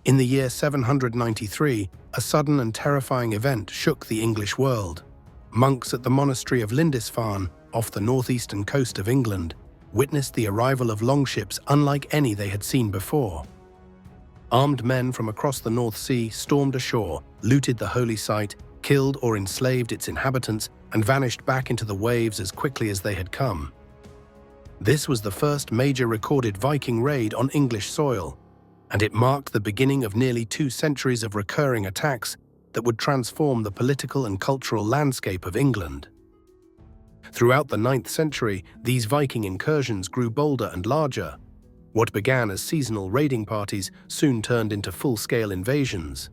In the year 793, a sudden and terrifying event shook the English world. Monks at the monastery of Lindisfarne, off the northeastern coast of England, witnessed the arrival of longships unlike any they had seen before. Armed men from across the North Sea stormed ashore, looted the holy site, killed or enslaved its inhabitants, and vanished back into the waves as quickly as they had come. This was the first major recorded Viking raid on English soil, and it marked the beginning of nearly 2 centuries of recurring attacks that would transform the political and cultural landscape of England. Throughout the 9th century, these Viking incursions grew bolder and larger. What began as seasonal raiding parties soon turned into full-scale invasions.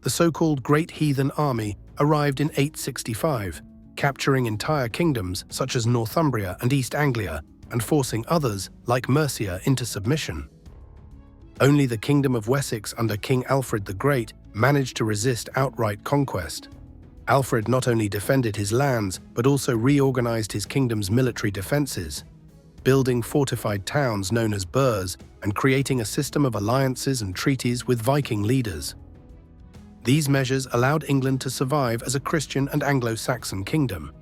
The so-called Great Heathen Army arrived in 865, capturing entire kingdoms such as Northumbria and East Anglia, and forcing others, like Mercia, into submission. Only the Kingdom of Wessex under King Alfred the Great managed to resist outright conquest. Alfred not only defended his lands, but also reorganized his kingdom's military defenses, building fortified towns known as burhs and creating a system of alliances and treaties with Viking leaders. These measures allowed England to survive as a Christian and Anglo-Saxon kingdom,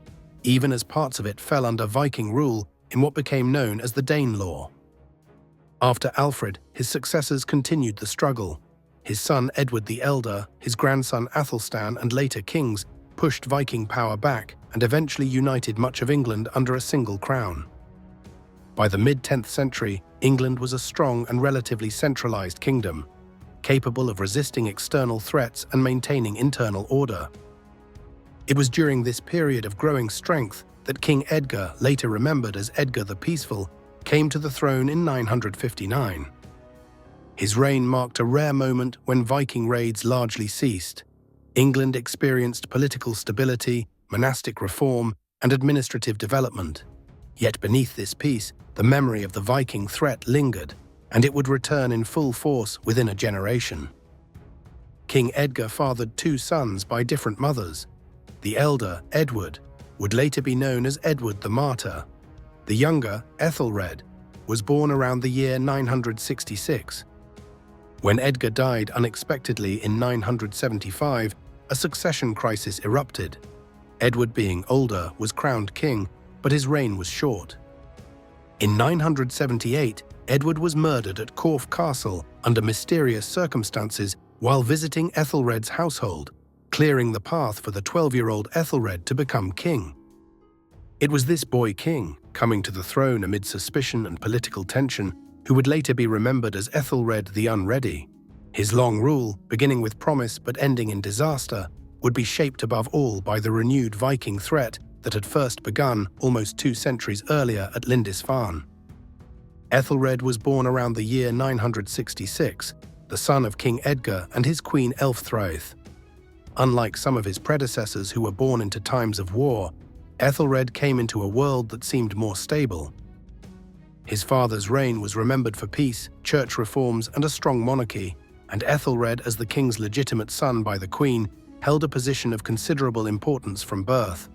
even as parts of it fell under Viking rule in what became known as the Danelaw. After Alfred, his successors continued the struggle. His son Edward the Elder, his grandson Athelstan, and later kings pushed Viking power back and eventually united much of England under a single crown. By the mid-10th century, England was a strong and relatively centralized kingdom, capable of resisting external threats and maintaining internal order. It was during this period of growing strength that King Edgar, later remembered as Edgar the Peaceful, came to the throne in 959. His reign marked a rare moment when Viking raids largely ceased. England experienced political stability, monastic reform, and administrative development. Yet beneath this peace, the memory of the Viking threat lingered, and it would return in full force within a generation. King Edgar fathered 2 sons by different mothers. The elder, Edward, would later be known as Edward the Martyr. The younger, Æthelred, was born around the year 966. When Edgar died unexpectedly in 975, a succession crisis erupted. Edward, being older, was crowned king, but his reign was short. In 978, Edward was murdered at Corfe Castle under mysterious circumstances while visiting Æthelred's household, clearing the path for the 12-year-old Æthelred to become king. It was this boy king, coming to the throne amid suspicion and political tension, who would later be remembered as Æthelred the Unready. His long rule, beginning with promise but ending in disaster, would be shaped above all by the renewed Viking threat that had first begun almost 2 centuries earlier at Lindisfarne. Æthelred was born around the year 966, the son of King Edgar and his queen Ælfthraeth. Unlike some of his predecessors who were born into times of war, Æthelred came into a world that seemed more stable. His father's reign was remembered for peace, church reforms, and a strong monarchy, and Æthelred, as the king's legitimate son by the queen, held a position of considerable importance from birth.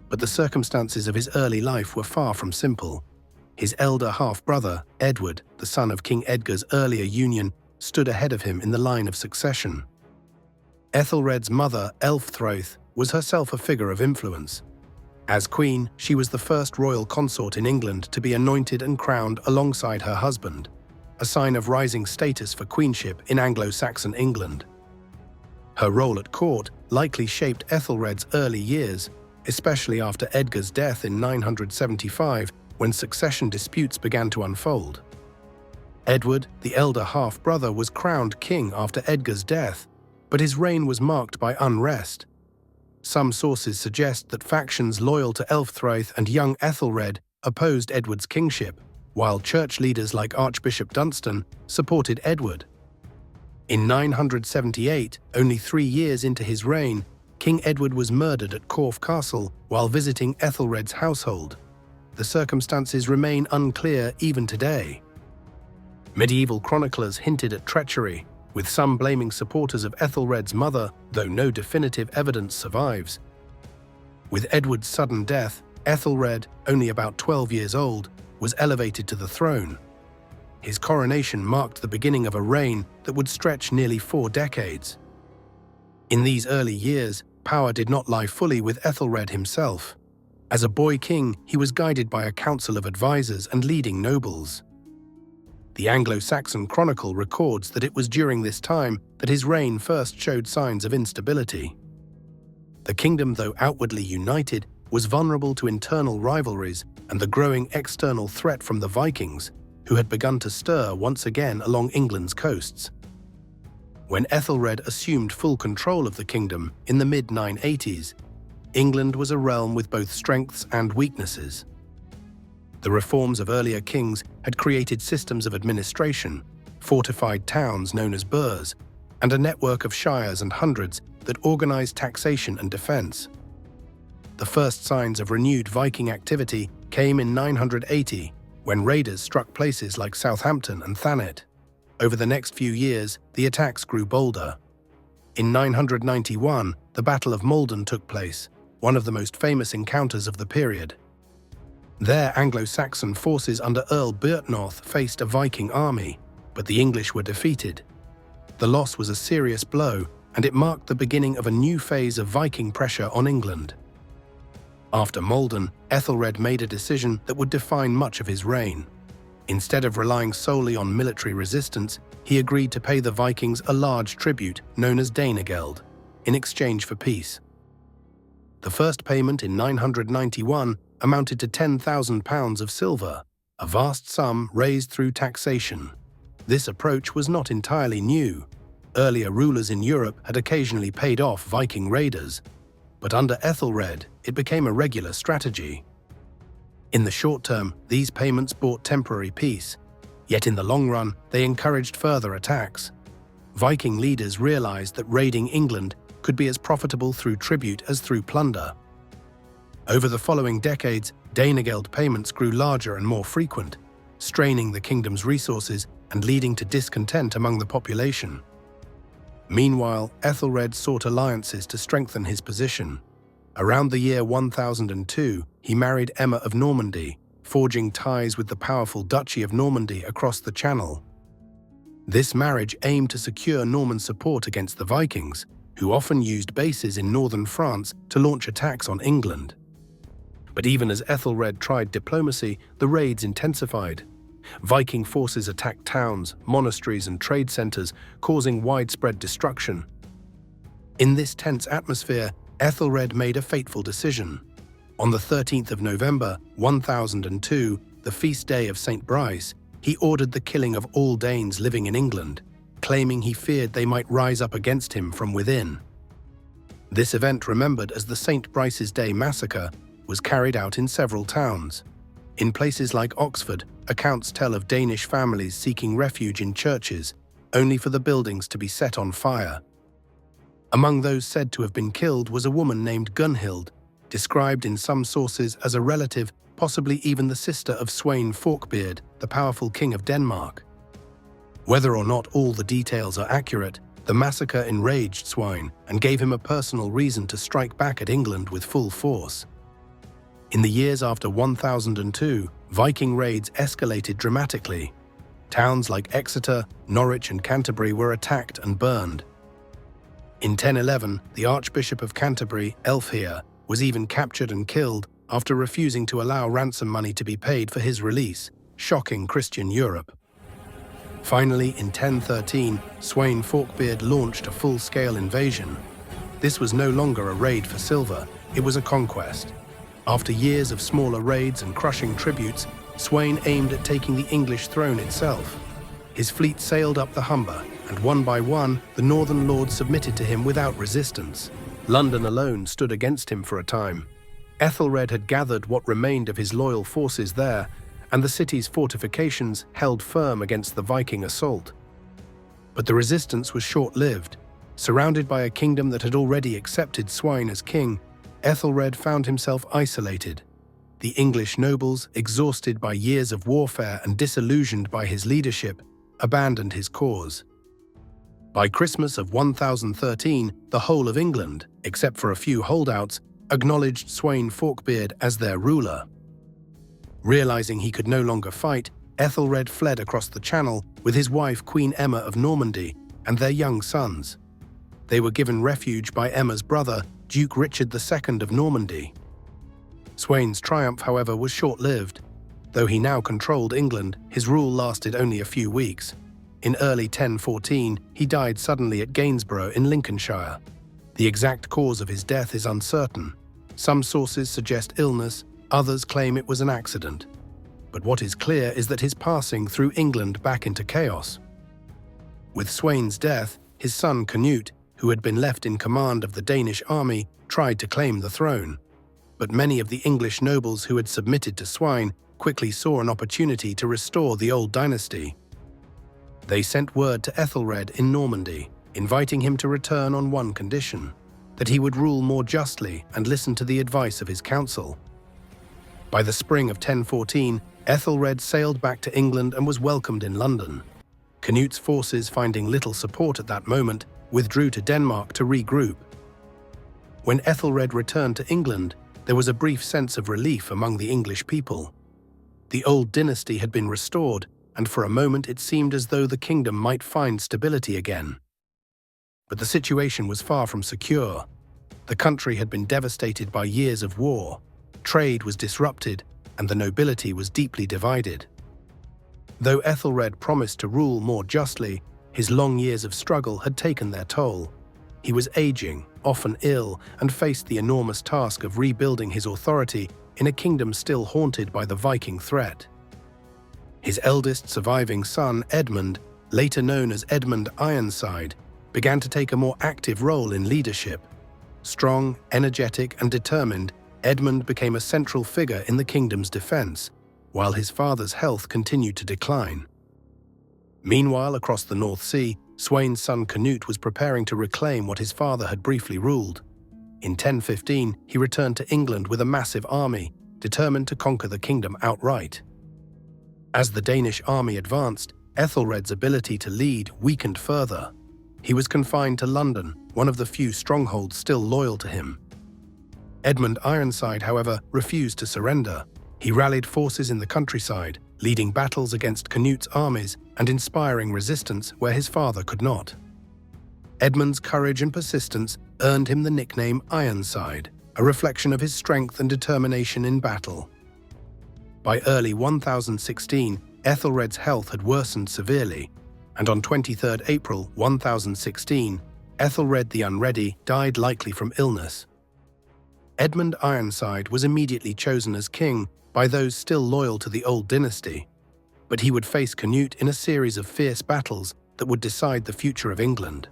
But the circumstances of his early life were far from simple. His elder half-brother, Edward, the son of King Edgar's earlier union, stood ahead of him in the line of succession. Æthelred's mother, Ælfthraeth, was herself a figure of influence. As queen, she was the first royal consort in England to be anointed and crowned alongside her husband, a sign of rising status for queenship in Anglo-Saxon England. Her role at court likely shaped Æthelred's early years, especially after Edgar's death in 975, when succession disputes began to unfold. Edward, the elder half-brother, was crowned king after Edgar's death, but his reign was marked by unrest. Some sources suggest that factions loyal to Ælfthraeth and young Æthelred opposed Edward's kingship, while church leaders like Archbishop Dunstan supported Edward. In 978, only 3 years into his reign, King Edward was murdered at Corfe Castle while visiting Æthelred's household. The circumstances remain unclear even today. Medieval chroniclers hinted at treachery, with some blaming supporters of Æthelred's mother, though no definitive evidence survives. With Edward's sudden death, Æthelred, only about 12 years old, was elevated to the throne. His coronation marked the beginning of a reign that would stretch nearly 4 decades. In these early years, power did not lie fully with Æthelred himself. As a boy king, he was guided by a council of advisors and leading nobles. The Anglo-Saxon Chronicle records that it was during this time that his reign first showed signs of instability. The kingdom, though outwardly united, was vulnerable to internal rivalries and the growing external threat from the Vikings, who had begun to stir once again along England's coasts. When Æthelred assumed full control of the kingdom in the mid-980s, England was a realm with both strengths and weaknesses. The reforms of earlier kings had created systems of administration, fortified towns known as burhs, and a network of shires and hundreds that organized taxation and defense. The first signs of renewed Viking activity came in 980, when raiders struck places like Southampton and Thanet. Over the next few years, the attacks grew bolder. In 991, the Battle of Maldon took place, one of the most famous encounters of the period. There, Anglo-Saxon forces under Earl Byrhtnoth faced a Viking army, but the English were defeated. The loss was a serious blow, and it marked the beginning of a new phase of Viking pressure on England. After Maldon, Æthelred made a decision that would define much of his reign. Instead of relying solely on military resistance, he agreed to pay the Vikings a large tribute known as Danegeld, in exchange for peace. The first payment in 991 amounted to £10,000 of silver, a vast sum raised through taxation. This approach was not entirely new. Earlier rulers in Europe had occasionally paid off Viking raiders, but under Æthelred, it became a regular strategy. In the short term, these payments brought temporary peace, yet in the long run, they encouraged further attacks. Viking leaders realized that raiding England could be as profitable through tribute as through plunder. Over the following decades, Danegeld payments grew larger and more frequent, straining the kingdom's resources and leading to discontent among the population. Meanwhile, Æthelred sought alliances to strengthen his position. Around the year 1002, he married Emma of Normandy, forging ties with the powerful Duchy of Normandy across the Channel. This marriage aimed to secure Norman support against the Vikings, who often used bases in northern France to launch attacks on England. But even as Æthelred tried diplomacy, the raids intensified. Viking forces attacked towns, monasteries, and trade centers, causing widespread destruction. In this tense atmosphere, Æthelred made a fateful decision. On the 13th of November, 1002, the feast day of St. Brice, he ordered the killing of all Danes living in England, claiming he feared they might rise up against him from within. This event, remembered as the St. Brice's Day Massacre, was carried out in several towns. In places like Oxford, accounts tell of Danish families seeking refuge in churches, only for the buildings to be set on fire. Among those said to have been killed was a woman named Gunhild, described in some sources as a relative, possibly even the sister of Sweyn Forkbeard, the powerful king of Denmark. Whether or not all the details are accurate, the massacre enraged Sweyn and gave him a personal reason to strike back at England with full force. In the years after 1002, Viking raids escalated dramatically. Towns like Exeter, Norwich, and Canterbury were attacked and burned. In 1011, the Archbishop of Canterbury, Æthelred, was even captured and killed after refusing to allow ransom money to be paid for his release, shocking Christian Europe. Finally, in 1013, Sweyn Forkbeard launched a full-scale invasion. This was no longer a raid for silver, it was a conquest. After years of smaller raids and crushing tributes, Sweyn aimed at taking the English throne itself. His fleet sailed up the Humber, and one by one, the northern lords submitted to him without resistance. London alone stood against him for a time. Æthelred had gathered what remained of his loyal forces there, and the city's fortifications held firm against the Viking assault. But the resistance was short-lived. Surrounded by a kingdom that had already accepted Sweyn as king, Æthelred found himself isolated. The English nobles, exhausted by years of warfare and disillusioned by his leadership, abandoned his cause. By Christmas of 1013, the whole of England, except for a few holdouts, acknowledged Sweyn Forkbeard as their ruler. Realizing he could no longer fight, Æthelred fled across the Channel with his wife Queen Emma of Normandy and their young sons. They were given refuge by Emma's brother, Duke Richard II of Normandy. Sweyn's triumph, however, was short-lived. Though he now controlled England, his rule lasted only a few weeks. In early 1014, he died suddenly at Gainsborough in Lincolnshire. The exact cause of his death is uncertain. Some sources suggest illness, others claim it was an accident. But what is clear is that his passing threw England back into chaos. With Sweyn's death, his son Cnut, who had been left in command of the Danish army, tried to claim the throne. But many of the English nobles who had submitted to Sweyn quickly saw an opportunity to restore the old dynasty. They sent word to Æthelred in Normandy, inviting him to return on one condition: that he would rule more justly and listen to the advice of his council. By the spring of 1014, Æthelred sailed back to England and was welcomed in London. Cnut's forces, finding little support at that moment, withdrew to Denmark to regroup. When Æthelred returned to England, there was a brief sense of relief among the English people. The old dynasty had been restored, and for a moment it seemed as though the kingdom might find stability again. But the situation was far from secure. The country had been devastated by years of war, trade was disrupted, and the nobility was deeply divided. Though Æthelred promised to rule more justly, his long years of struggle had taken their toll. He was aging, often ill, and faced the enormous task of rebuilding his authority in a kingdom still haunted by the Viking threat. His eldest surviving son, Edmund, later known as Edmund Ironside, began to take a more active role in leadership. Strong, energetic, and determined, Edmund became a central figure in the kingdom's defense, while his father's health continued to decline. Meanwhile, across the North Sea, Sweyn's son Cnut was preparing to reclaim what his father had briefly ruled. In 1015, he returned to England with a massive army, determined to conquer the kingdom outright. As the Danish army advanced, Æthelred's ability to lead weakened further. He was confined to London, one of the few strongholds still loyal to him. Edmund Ironside, however, refused to surrender. He rallied forces in the countryside, leading battles against Cnut's armies and inspiring resistance where his father could not. Edmund's courage and persistence earned him the nickname Ironside, a reflection of his strength and determination in battle. By early 1016, Æthelred's health had worsened severely, and on 23rd April 1016, Æthelred the Unready died likely from illness. Edmund Ironside was immediately chosen as king by those still loyal to the old dynasty, but he would face Cnut in a series of fierce battles that would decide the future of England.